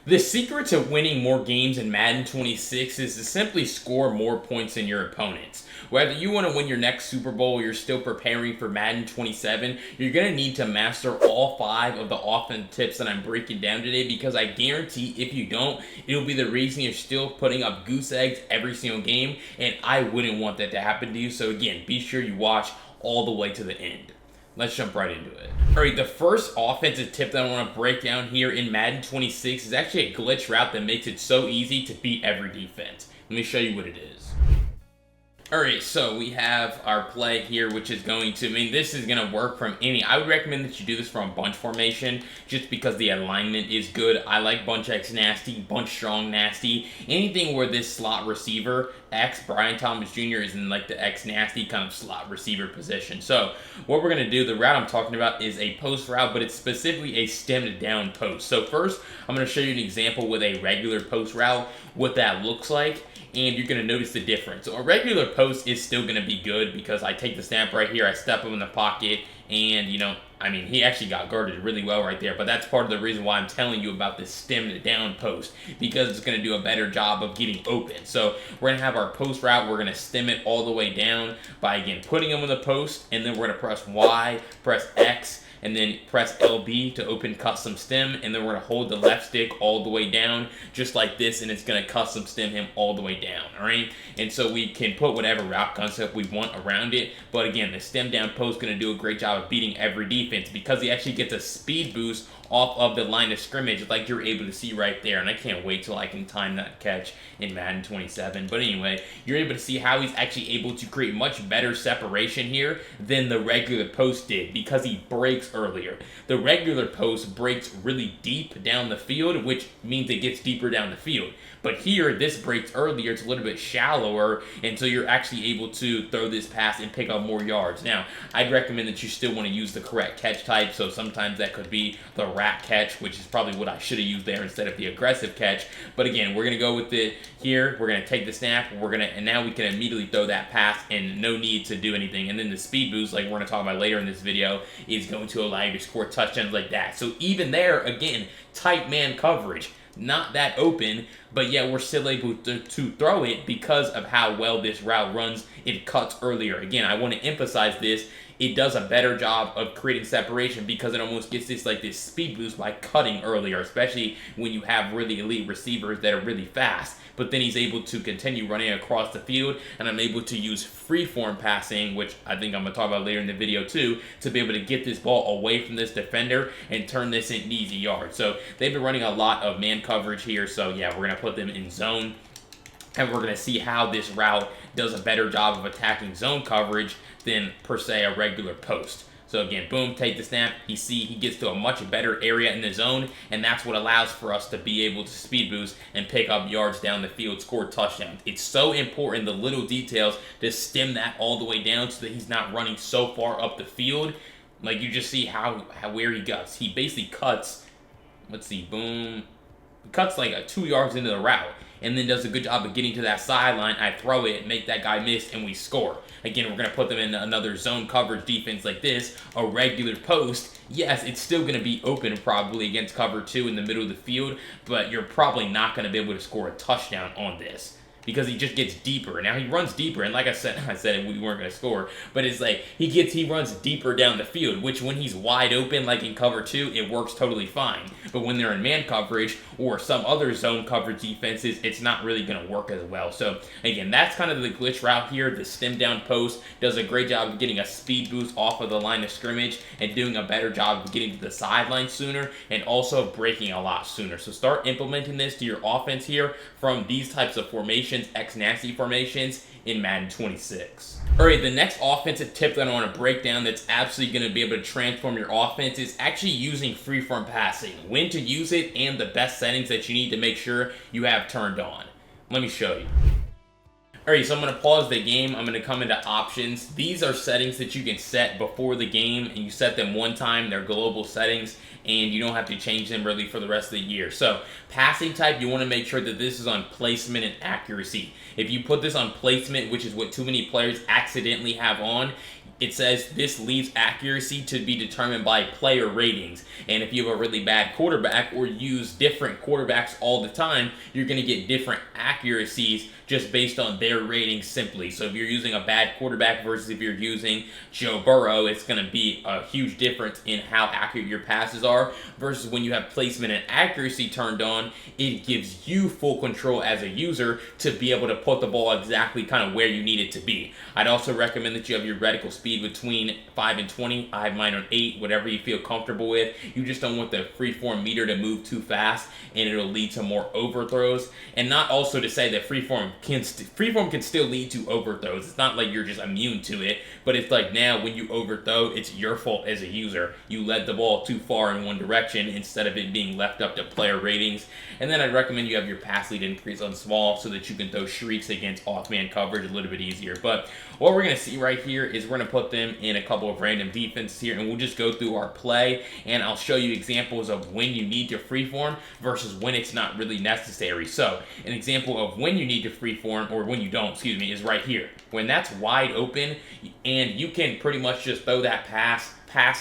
The secret to winning more games in Madden 26 is to simply score more points than your opponents. Whether you want to win your next Super Bowl or you're still preparing for Madden 27, you're going to need to master all 5 of the offense tips that I'm breaking down today, because I guarantee if you don't, it'll be the reason you're still putting up goose eggs every single game, and I wouldn't want that to happen to you. So again, be sure you watch all the way to the end. Let's jump right into it. Alright, the first offensive tip that I want to break down here in Madden 26 is actually a glitch route that makes it so easy to beat every defense. Let me show you what it is. Alright, so we have our play here, which is going to, this is going to work from any, I would recommend that you do this from bunch formation, just because the alignment is good. I like bunch X nasty, bunch strong nasty, anything where this slot receiver, X, Brian Thomas Jr. is in like the X nasty kind of slot receiver position. So, what we're going to do, the route I'm talking about is a post route, but it's specifically a stemmed down post. So first, I'm going to show you an example with a regular post route, what that looks like, and you're going to notice the difference. So a regular post is still going to be good because I take the snap right here, I step him in the pocket, and he actually got guarded really well right there, but that's part of the reason why I'm telling you about this stemmed down post, because it's going to do a better job of getting open. So we're going to have our post route, we're going to stem it all the way down by, again, putting him in the post, and then we're going to press Y, press X, and then press LB to open custom stem, and then we're going to hold the left stick all the way down, just like this, and it's going to custom stem him all the way down, alright? And so we can put whatever route concept we want around it, but again, the stem down post is going to do a great job of beating every defense, because he actually gets a speed boost off of the line of scrimmage, like you're able to see right there, and I can't wait till I can time that catch in Madden 27, but anyway, you're able to see how he's actually able to create much better separation here than the regular post did, because he breaks earlier. The regular post breaks really deep down the field, which means it gets deeper down the field, but here, this breaks earlier, it's a little bit shallower, and so you're actually able to throw this pass and pick up more yards. Now, I'd recommend that you still want to use the correct catch type, so sometimes that could be the rat catch, which is probably what I should have used there instead of the aggressive catch. But again, we're going to go with it here. We're going to take the snap. And now we can immediately throw that pass and no need to do anything. And then the speed boost, like we're going to talk about later in this video, is going to allow you to score touchdowns like that. So even there, again, tight man coverage. Not that open, but yet we're still able to throw it because of how well this route runs. It cuts earlier. Again, I want to emphasize this. It does a better job of creating separation because it almost gets this speed boost by cutting earlier, especially when you have really elite receivers that are really fast. But then he's able to continue running across the field, and I'm able to use freeform passing, which I think I'm going to talk about later in the video too, to be able to get this ball away from this defender and turn this into easy yards. So they've been running a lot of man coverage here, so yeah, we're going to put them in zone. And we're going to see how this route does a better job of attacking zone coverage than, per se, a regular post. So again, boom, take the snap. He gets to a much better area in the zone, and that's what allows for us to be able to speed boost and pick up yards down the field, score touchdowns. It's so important, the little details, to stem that all the way down so that he's not running so far up the field. Like, you just see where he cuts. He basically cuts, let's see, boom, he cuts like 2 yards into the route, and then does a good job of getting to that sideline. I throw it, make that guy miss, and we score. Again, we're going to put them in another zone coverage defense like this, a regular post. Yes, it's still going to be open probably against cover 2 in the middle of the field, but you're probably not going to be able to score a touchdown on this, because he just gets deeper. Now he runs deeper, and like I said we weren't going to score, but it's like he runs deeper down the field, which when he's wide open, like in cover 2, it works totally fine. But when they're in man coverage or some other zone coverage defenses, it's not really going to work as well. So again, that's kind of the glitch route here. The stem down post does a great job of getting a speed boost off of the line of scrimmage and doing a better job of getting to the sideline sooner and also breaking a lot sooner. So start implementing this to your offense here from these types of formations, X nasty formations in Madden 26. Alright, the next offensive tip that I want to break down that's absolutely going to be able to transform your offense is actually using freeform passing. When to use it and the best settings that you need to make sure you have turned on. Let me show you. Alright, so I'm going to pause the game. I'm going to come into options. These are settings that you can set before the game, and you set them one time. They're global settings, and you don't have to change them really for the rest of the year. So, passing type, you want to make sure that this is on placement and accuracy. If you put this on placement, which is what too many players accidentally have on, it says this leaves accuracy to be determined by player ratings. And if you have a really bad quarterback or use different quarterbacks all the time, you're going to get different accuracies just based on their ratings simply. So if you're using a bad quarterback versus if you're using Joe Burrow, it's going to be a huge difference in how accurate your passes are, versus when you have placement and accuracy turned on, it gives you full control as a user to be able to put the ball exactly kind of where you need it to be. I'd also recommend that you have your reticle speed between 5 and 20. I have mine on 8, whatever you feel comfortable with. You just don't want the freeform meter to move too fast, and it'll lead to more overthrows. And not also to say that freeform can still lead to overthrows. It's not like you're just immune to it, but it's like now when you overthrow, it's your fault as a user. You led the ball too far in one direction instead of it being left up to player ratings. And then I'd recommend you have your pass lead increase on small so that you can throw shrieks against off-man coverage a little bit easier. But what we're going to see right here is we're going to put them in a couple of random defenses here, and we'll just go through our play, and I'll show you examples of when you need to freeform versus when it's not really necessary. So an example of when you need to freeform, or when you don't, excuse me, is right here. When that's wide open and you can pretty much just throw that pass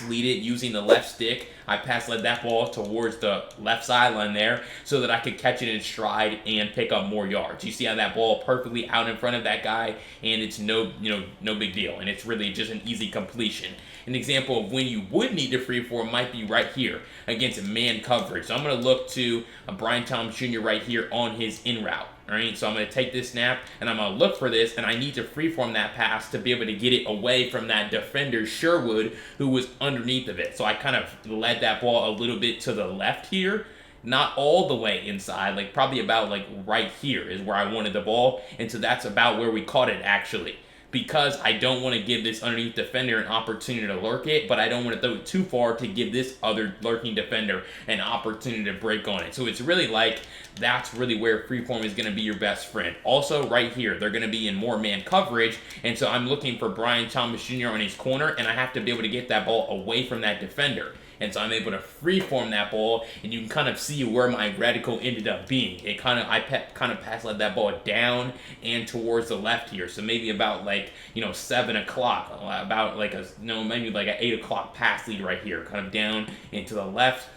lead it using the left stick. I led that ball towards the left sideline there so that I could catch it in stride and pick up more yards. You see how that ball perfectly out in front of that guy, and it's no big deal, and it's really just an easy completion. An example of when you would need to freeform might be right here against man coverage. So I'm going to look to Brian Thomas Jr. right here on his in route. Alright, so I'm going to take this snap, and I'm going to look for this, and I need to freeform that pass to be able to get it away from that defender, Sherwood, who was underneath of it. So I kind of led that ball a little bit to the left here, not all the way inside, like probably about like right here is where I wanted the ball, and so that's about where we caught it actually. Because I don't want to give this underneath defender an opportunity to lurk it, but I don't want to throw it too far to give this other lurking defender an opportunity to break on it. So it's really like, that's really where freeform is going to be your best friend. Also, right here, they're going to be in more man coverage, and so I'm looking for Brian Thomas Jr. on his corner, and I have to be able to get that ball away from that defender. And so I'm able to freeform that ball, and you can kind of see where my reticle ended up being. I kind of led that ball down and towards the left here. So maybe about like 7 o'clock, about like maybe like an 8 o'clock pass lead right here, kind of down and to the left.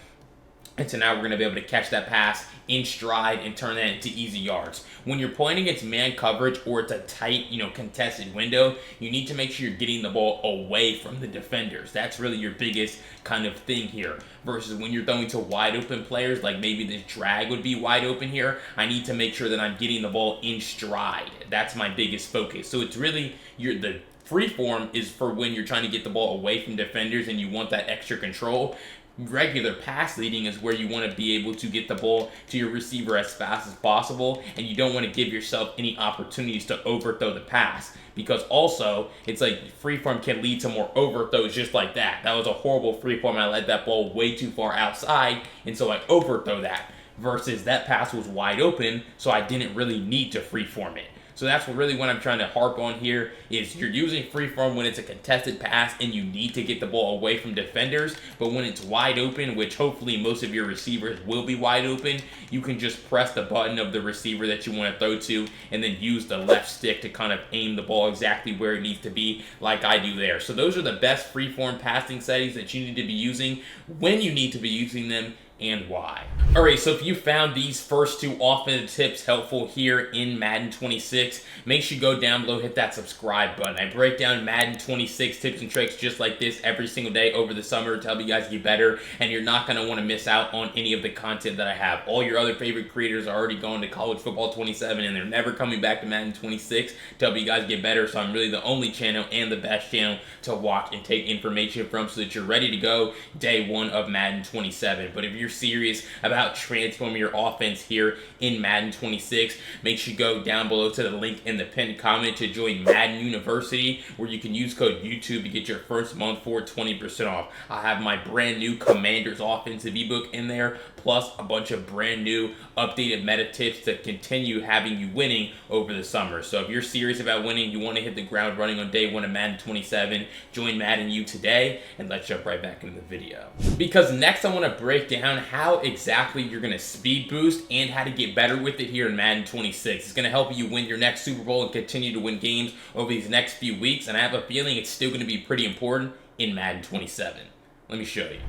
And so now we're going to be able to catch that pass in stride and turn that into easy yards. When you're playing against man coverage or it's a tight, contested window, you need to make sure you're getting the ball away from the defenders. That's really your biggest kind of thing here. Versus when you're throwing to wide open players, like maybe this drag would be wide open here, I need to make sure that I'm getting the ball in stride. That's my biggest focus. So it's really the freeform is for when you're trying to get the ball away from defenders and you want that extra control. Regular pass leading is where you want to be able to get the ball to your receiver as fast as possible, and you don't want to give yourself any opportunities to overthrow the pass, because also it's like freeform can lead to more overthrows just like that. That was a horrible freeform. I led that ball way too far outside, and so I overthrow that, versus that pass was wide open, so I didn't really need to freeform it. So that's what I'm trying to harp on here, is you're using freeform when it's a contested pass and you need to get the ball away from defenders, but when it's wide open, which hopefully most of your receivers will be wide open, you can just press the button of the receiver that you want to throw to and then use the left stick to kind of aim the ball exactly where it needs to be, like I do there. So those are the best freeform passing settings that you need to be using, when you need to be using them, and why. Alright, so if you found these first two offensive tips helpful here in Madden 26, make sure you go down below, hit that subscribe button. I break down Madden 26 tips and tricks just like this every single day over the summer to help you guys get better, and you're not going to want to miss out on any of the content that I have. All your other favorite creators are already going to College Football 27, and they're never coming back to Madden 26 to help you guys get better, so I'm really the only channel and the best channel to watch and take information from so that you're ready to go day one of Madden 27. But if you're serious about transforming your offense here in Madden 26, make sure you go down below to the link in the pinned comment to join Madden University, where you can use code YouTube to get your first month for 20% off. I have my brand new Commanders offensive ebook in there, plus a bunch of brand new updated meta tips to continue having you winning over the summer. So if you're serious about winning, you want to hit the ground running on day one of Madden 27, join Madden U today, and let's jump right back into the video. Because next I want to break down down how exactly you're going to speed boost and how to get better with it here in Madden 26. It's going to help you win your next Super Bowl and continue to win games over these next few weeks, and I have a feeling it's still going to be pretty important in Madden 27. Let me show you.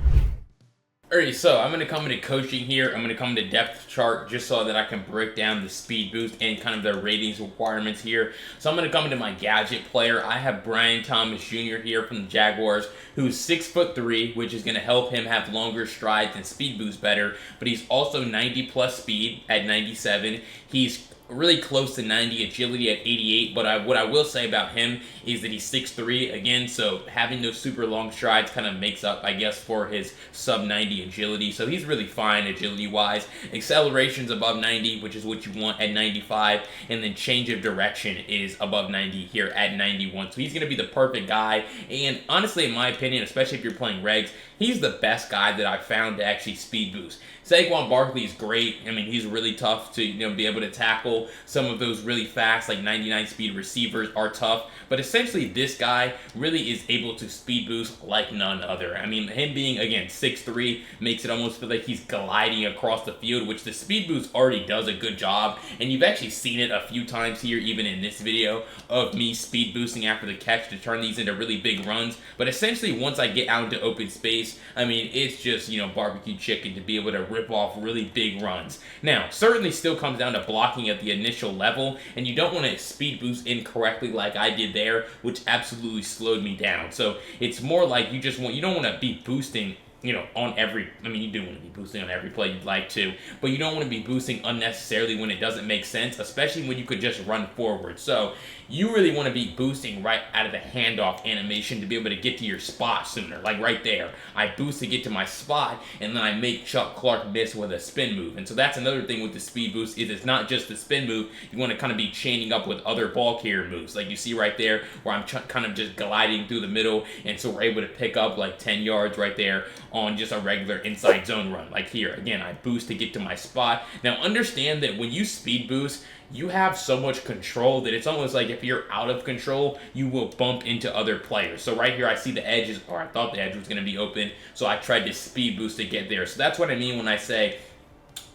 Alright, so I'm going to come into coaching here. I'm going to come into depth chart just so that I can break down the speed boost and kind of the ratings requirements here. So I'm going to come into my gadget player. I have Brian Thomas Jr. here from the Jaguars, who's 6'3", which is going to help him have longer strides and speed boost better. But he's also 90 plus speed at 97. He's really close to 90, agility at 88, but what I will say about him is that he's 6'3", again, so having those super long strides kind of makes up, I guess, for his sub-90 agility, so he's really fine agility-wise. Acceleration's above 90, which is what you want at 95, and then change of direction is above 90 here at 91, so he's going to be the perfect guy, and honestly, in my opinion, especially if you're playing regs, he's the best guy that I've found to actually speed boost. Saquon Barkley is great. I mean, he's really tough to be able to tackle. Some of those really fast, like 99 speed receivers are tough. But essentially, this guy really is able to speed boost like none other. I mean, him being, again, 6'3", makes it almost feel like he's gliding across the field, which the speed boost already does a good job. And you've actually seen it a few times here, even in this video, of me speed boosting after the catch to turn these into really big runs. But essentially, once I get out into open space, I mean, it's just, barbecue chicken to be able to rip off really big runs. Now, certainly still comes down to blocking at the initial level, and you don't want to speed boost incorrectly like I did there, which absolutely slowed me down. So it's more like you don't want to be boosting on every, you do want to be boosting on every play you'd like to, but you don't want to be boosting unnecessarily when it doesn't make sense, especially when you could just run forward. So you really want to be boosting right out of the handoff animation to be able to get to your spot sooner, like right there. I boost to get to my spot, and then I make Chuck Clark miss with a spin move. And so that's another thing with the speed boost, is it's not just the spin move. You want to kind of be chaining up with other ball carrier moves, like you see right there, where I'm kind of just gliding through the middle, and so we're able to pick up like 10 yards right there on just a regular inside zone run. Like here, again, I boost to get to my spot. Now understand that when you speed boost, you have so much control that it's almost like if you're out of control, you will bump into other players. So right here, I see the edge or I thought the edge was going to be open, so I tried to speed boost to get there. So that's what I mean when I say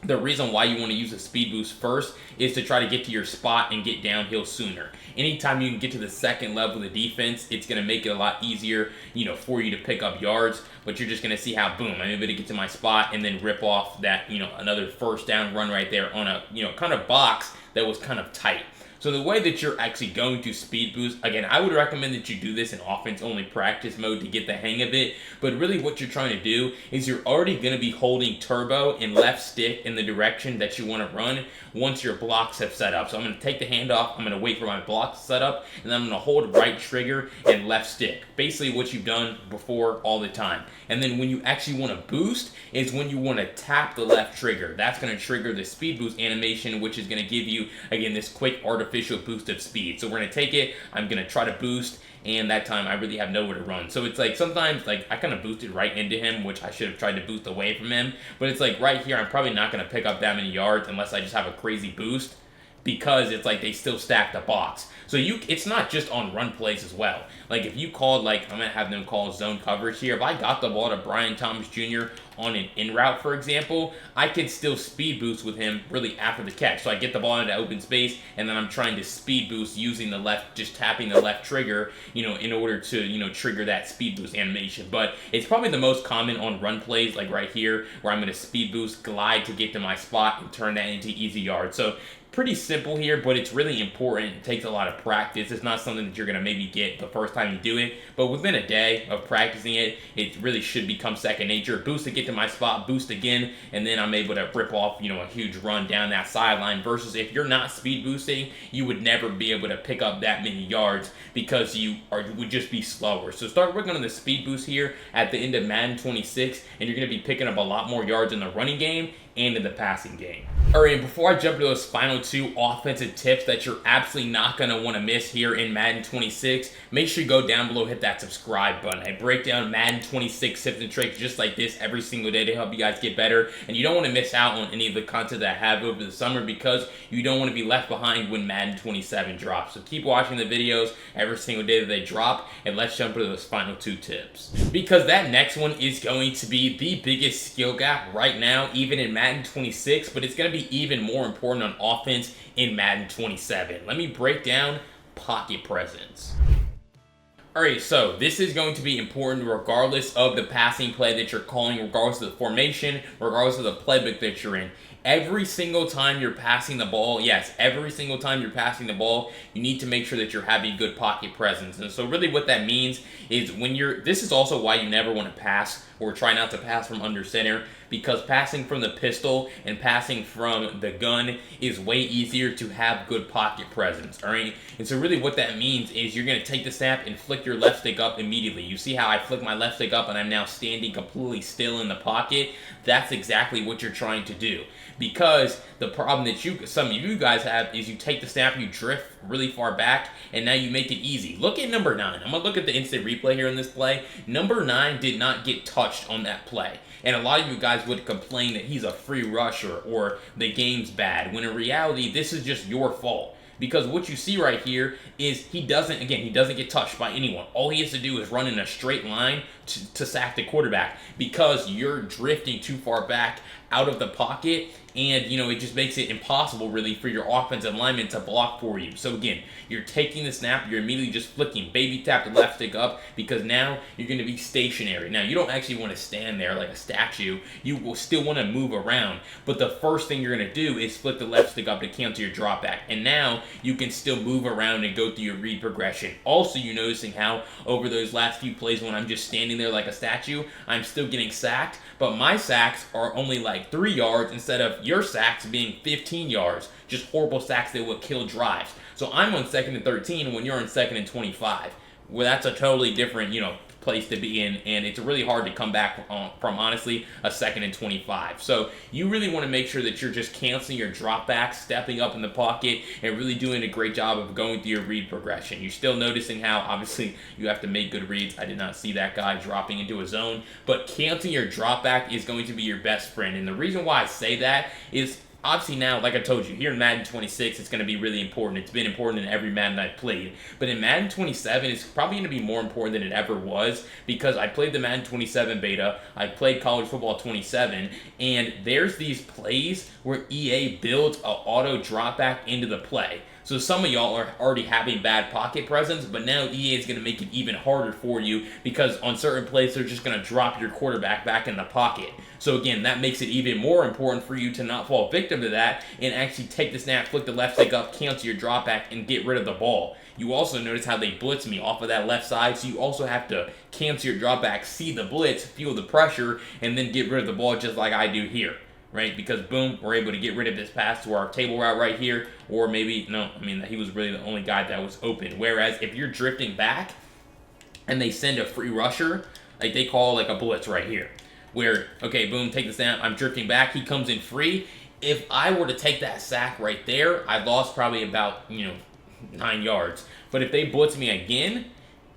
the reason why you want to use a speed boost first is to try to get to your spot and get downhill sooner. Anytime you can get to the second level of the defense, it's going to make it a lot easier, for you to pick up yards. But you're just going to see how, boom, I'm able to get to my spot and then rip off that, another first down run right there on a, kind of box that was kind of tight. So the way that you're actually going to speed boost, again, I would recommend that you do this in offense-only practice mode to get the hang of it. But really what you're trying to do is you're already going to be holding turbo and left stick in the direction that you want to run once your blocks have set up. So I'm going to take the handoff, I'm going to wait for my blocks to set up, and then I'm going to hold right trigger and left stick. Basically what you've done before all the time. And then when you actually want to boost is when you want to tap the left trigger. That's going to trigger the speed boost animation, which is going to give you, again, this quick artificial boost of speed. So we're going to take it, I'm going to try to boost, and that time I really have nowhere to run. So it's like sometimes like I kind of boosted right into him, which I should have tried to boost away from him. But it's like right here, I'm probably not going to pick up that many yards unless I just have a crazy boost, because it's like they still stack the box. So it's not just on run plays as well. Like if you called, like I'm going to have them call zone coverage here. If I got the ball to Brian Thomas Jr. on an in route, for example, I could still speed boost with him really after the catch. So I get the ball into open space, and then I'm trying to speed boost using the left, just tapping the left trigger, in order to, trigger that speed boost animation. But it's probably the most common on run plays, like right here, where I'm going to speed boost, glide to get to my spot, and turn that into easy yards. So pretty simple here, but it's really important. It takes a lot of practice. It's not something that you're going to maybe get the first time you do it, but within a day of practicing it, it really should become second nature. Boost to get to my spot, boost again, and then I'm able to rip off, a huge run down that sideline, versus if you're not speed boosting, you would never be able to pick up that many yards because you would just be slower. So start working on the speed boost here at the end of Madden 26, and you're going to be picking up a lot more yards in the running game and in the passing game. Alright, before I jump to those final two offensive tips that you're absolutely not going to want to miss here in Madden 26, make sure you go down below, hit that subscribe button. I break down Madden 26 tips and tricks just like this every single day to help you guys get better, and you don't want to miss out on any of the content that I have over the summer because you don't want to be left behind when Madden 27 drops. So keep watching the videos every single day that they drop, and let's jump into those final two tips. Because that next one is going to be the biggest skill gap right now, even in Madden 26, but it's going to be even more important on offense in Madden 27. Let me break down pocket presence. Alright, so this is going to be important regardless of the passing play that you're calling, regardless of the formation, regardless of the playbook that you're in. Every single time you're passing the ball, yes, every single time you're passing the ball, you need to make sure that you're having good pocket presence. And so really what that means is this is also why you never want to pass or try not to pass from under center, because passing from the pistol and passing from the gun is way easier to have good pocket presence, alright? And so really what that means is you're going to take the snap and flick your left stick up immediately. You see how I flick my left stick up and I'm now standing completely still in the pocket? That's exactly what you're trying to do. Because the problem that some of you guys have is you take the snap, you drift really far back, and now you make it easy. Look at number 9. I'm going to look at the instant replay here in this play. Number 9 did not get touched on that play. And a lot of you guys would complain that he's a free rusher or the game's bad, when in reality, this is just your fault. Because what you see right here is he doesn't get touched by anyone. All he has to do is run in a straight line to sack the quarterback because you're drifting too far back out of the pocket, and it just makes it impossible really for your offensive lineman to block for you. So again, you're taking the snap, you're immediately just flicking baby tap the left stick up because now you're going to be stationary. Now you don't actually want to stand there like a statue, you will still want to move around, but the first thing you're going to do is flick the left stick up to cancel your drop back, and now you can still move around and go through your read progression. Also, you're noticing how over those last few plays when I'm just standing there like a statue, I'm still getting sacked, but my sacks are only like 3 yards instead of your sacks being 15 yards. Just horrible sacks that would kill drives. So I'm on 2nd and 13 when you're on 2nd and 25. Well, that's a totally different, place to be in, and it's really hard to come back from, honestly, a 2nd and 25. So you really want to make sure that you're just canceling your drop back, stepping up in the pocket, and really doing a great job of going through your read progression. You're still noticing how, obviously, you have to make good reads. I did not see that guy dropping into a zone, but canceling your drop back is going to be your best friend. And the reason why I say that is, obviously now, like I told you, here in Madden 26, it's going to be really important. It's been important in every Madden I've played. But in Madden 27, it's probably going to be more important than it ever was because I played the Madden 27 beta, I played College Football 27, and there's these plays where EA builds an auto drop back into the play. So some of y'all are already having bad pocket presence, but now EA is going to make it even harder for you because on certain plays, they're just going to drop your quarterback back in the pocket. So again, that makes it even more important for you to not fall victim to that and actually take the snap, flick the left stick up, cancel your drop back, and get rid of the ball. You also notice how they blitz me off of that left side, so you also have to cancel your drop back, see the blitz, feel the pressure, and then get rid of the ball just like I do here. Right? Because boom, we're able to get rid of this pass to our table route right here, or maybe, he was really the only guy that was open. Whereas if you're drifting back and they send a free rusher, like they call like a blitz right here, where, okay, boom, take the snap, I'm drifting back, he comes in free. If I were to take that sack right there, I lost probably about, 9 yards. But if they blitz me again,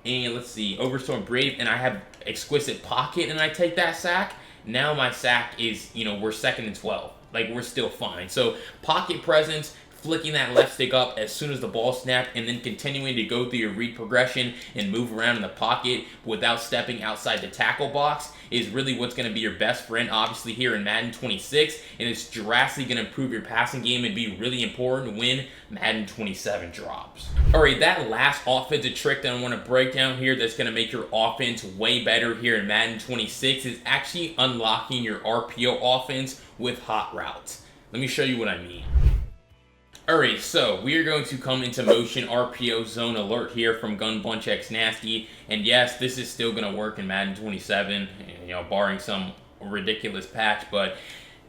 and let's see, Overstorm Brave, and I have exquisite pocket and I take that sack, now my sack is, we're 2nd and 12. Like, we're still fine. So, pocket presence, flicking that left stick up as soon as the ball snapped, and then continuing to go through your read progression and move around in the pocket without stepping outside the tackle box is really what's going to be your best friend, obviously, here in Madden 26, and it's drastically going to improve your passing game and be really important when Madden 27 drops. Alright, that last offensive trick that I want to break down here that's going to make your offense way better here in Madden 26 is actually unlocking your RPO offense with hot routes. Let me show you what I mean. Alright, so we are going to come into motion RPO zone alert here from Gun Bunch X Nasty, and yes, this is still going to work in Madden 27, barring some ridiculous patch, but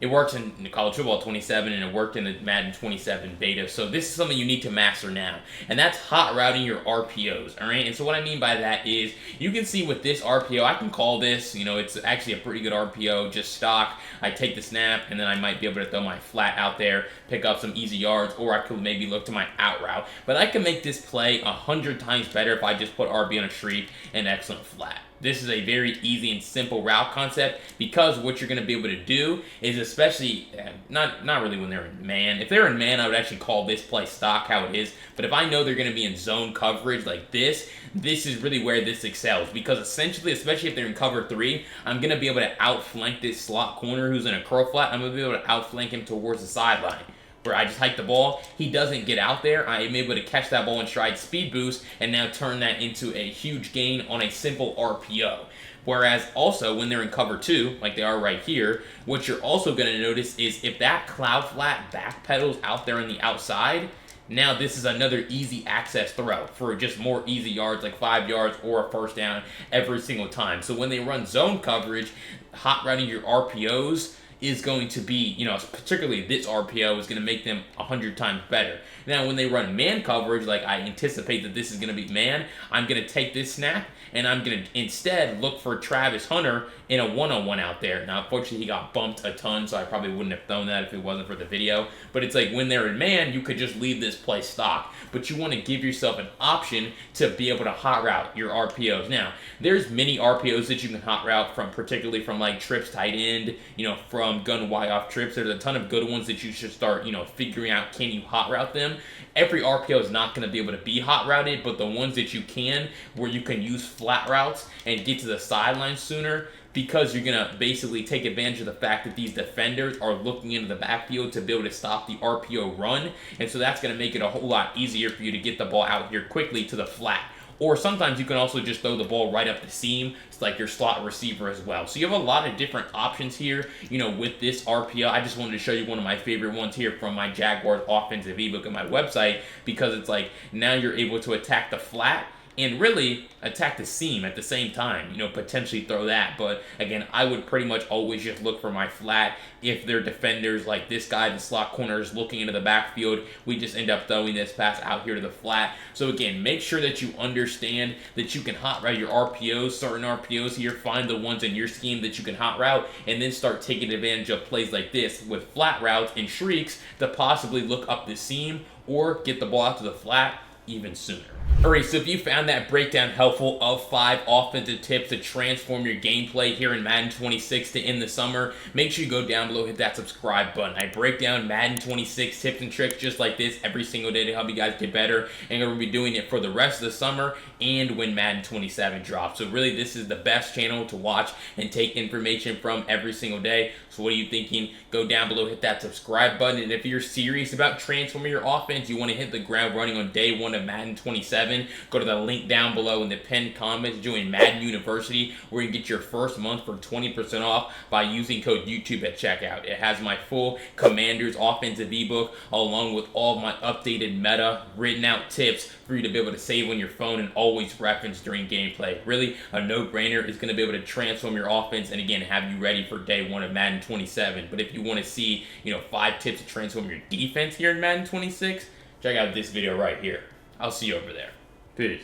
It works in College Football 27 and it worked in the Madden 27 beta. So this is something you need to master now. And that's hot routing your RPOs, all right? And so what I mean by that is you can see with this RPO, I can call this, it's actually a pretty good RPO, just stock. I take the snap and then I might be able to throw my flat out there, pick up some easy yards, or I could maybe look to my out route. But I can make this play 100 times better if I just put RB on a streak and excellent flat. This is a very easy and simple route concept because what you're going to be able to do is, especially, not really when they're in man. If they're in man, I would actually call this play stock how it is. But if I know they're going to be in zone coverage like this is really where this excels. Because essentially, especially if they're in cover 3, I'm going to be able to outflank this slot corner who's in a curl flat. I'm going to be able to outflank him towards the sideline, where I just hike the ball, he doesn't get out there, I am able to catch that ball in stride, speed boost, and now turn that into a huge gain on a simple RPO. Whereas also when they're in cover 2, like they are right here, what you're also going to notice is if that cloud flat backpedals out there on the outside, now this is another easy access throw for just more easy yards, like 5 yards or a first down every single time. So when they run zone coverage, hot routing your RPOs is going to be, particularly this RPO is going to make them 100 times better. Now, when they run man coverage, like I anticipate that this is going to be man, I'm going to take this snap and I'm going to instead look for Travis Hunter in a one-on-one out there. Now, unfortunately, he got bumped a ton, so I probably wouldn't have thrown that if it wasn't for the video. But it's like when they're in man, you could just leave this play stock. But you want to give yourself an option to be able to hot route your RPOs. Now, there's many RPOs that you can hot route from, particularly from like trips tight end, from gun Y off trips. There's a ton of good ones that you should start, figuring out, can you hot route them? Every RPO is not going to be able to be hot routed, but the ones that you can, where you can use flat routes and get to the sideline sooner, because you're going to basically take advantage of the fact that these defenders are looking into the backfield to be able to stop the RPO run. And so that's going to make it a whole lot easier for you to get the ball out here quickly to the flat. Or sometimes you can also just throw the ball right up the seam. It's like your slot receiver as well. So you have a lot of different options here, with this RPO. I just wanted to show you one of my favorite ones here from my Jaguars offensive ebook on my website, because it's like now you're able to attack the flat and really attack the seam at the same time, potentially throw that. But again, I would pretty much always just look for my flat. If they're defenders like this guy, the slot corner is looking into the backfield, we just end up throwing this pass out here to the flat. So again, make sure that you understand that you can hot route your RPOs, certain RPOs here, find the ones in your scheme that you can hot route, and then start taking advantage of plays like this with flat routes and shrieks to possibly look up the seam or get the ball out to the flat even sooner. Alright, so if you found that breakdown helpful of 5 offensive tips to transform your gameplay here in Madden 26 to end the summer, make sure you go down below, hit that subscribe button. I break down Madden 26 tips and tricks just like this every single day to help you guys get better, and I'm going to be doing it for the rest of the summer and when Madden 27 drops. So really, this is the best channel to watch and take information from every single day. So what are you thinking? Go down below, hit that subscribe button, and if you're serious about transforming your offense, you want to hit the ground running on day 1 of Madden 27, go to the link down below in the pinned comments, join Madden University, where you can get your first month for 20% off by using code YouTube at checkout. It has my full Commanders offensive ebook along with all of my updated meta written out tips for you to be able to save on your phone and always reference during gameplay. Really a no-brainer. Is going to be able to transform your offense and again have you ready for day 1 of Madden 27. But if you want to see 5 tips to transform your defense here in Madden 26, check out this video right here. I'll see you over there. Peace.